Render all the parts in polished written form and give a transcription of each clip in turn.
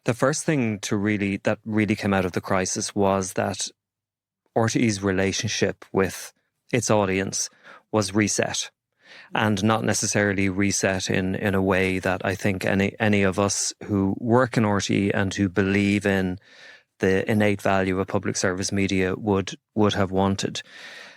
The first thing that really came out of the crisis was that RTE's relationship with its audience was reset, and not necessarily reset in a way that I think any of us who work in RTE and who believe in the innate value of public service media would have wanted.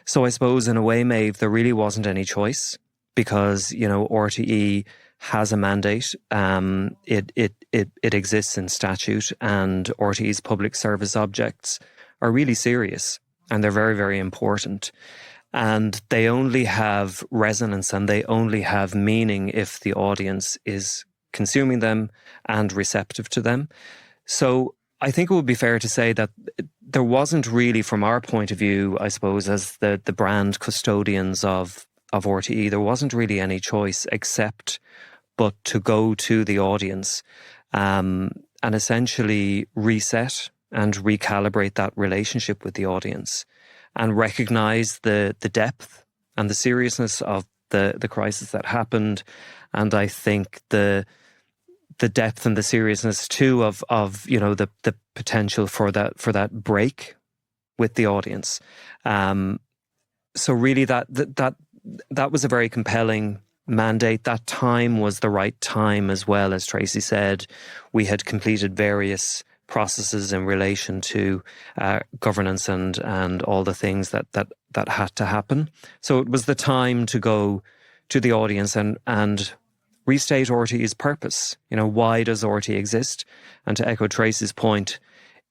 So I suppose in a way, Maeve, there really wasn't any choice, because, RTE has a mandate. It exists in statute, and RTE's public service objects are really serious, and they're very, very important. And they only have resonance and they only have meaning if the audience is consuming them and receptive to them. So I think it would be fair to say that there wasn't really, from our point of view, I suppose, as the brand custodians of RTE, there wasn't really any choice except but to go to the audience and essentially reset and recalibrate that relationship with the audience, and recognise the depth and the seriousness of the crisis that happened. And I think the depth and the seriousness too of the potential for that break with the audience. So really that was a very compelling mandate. That time was the right time as well. As Tracey said, we had completed various processes in relation to governance and all the things that had to happen. So it was the time to go to the audience and restate RTE's purpose. Why does RTE exist? And to echo Tracey's point,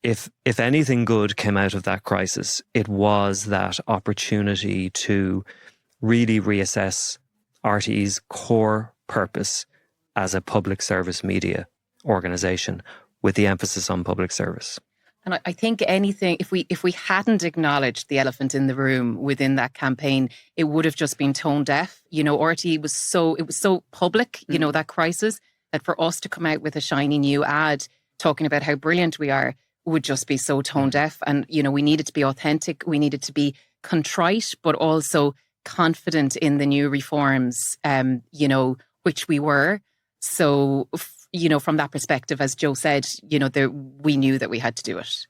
if anything good came out of that crisis, it was that opportunity to really reassess RTE's core purpose as a public service media organisation, with the emphasis on public service. And I think if we hadn't acknowledged the elephant in the room within that campaign, it would have just been tone deaf. RTE was so public, that crisis, that for us to come out with a shiny new ad talking about how brilliant we are would just be so tone deaf. And, we needed to be authentic. We needed to be contrite, but also confident in the new reforms, which we were. So, from that perspective, as Joe said, we knew that we had to do it.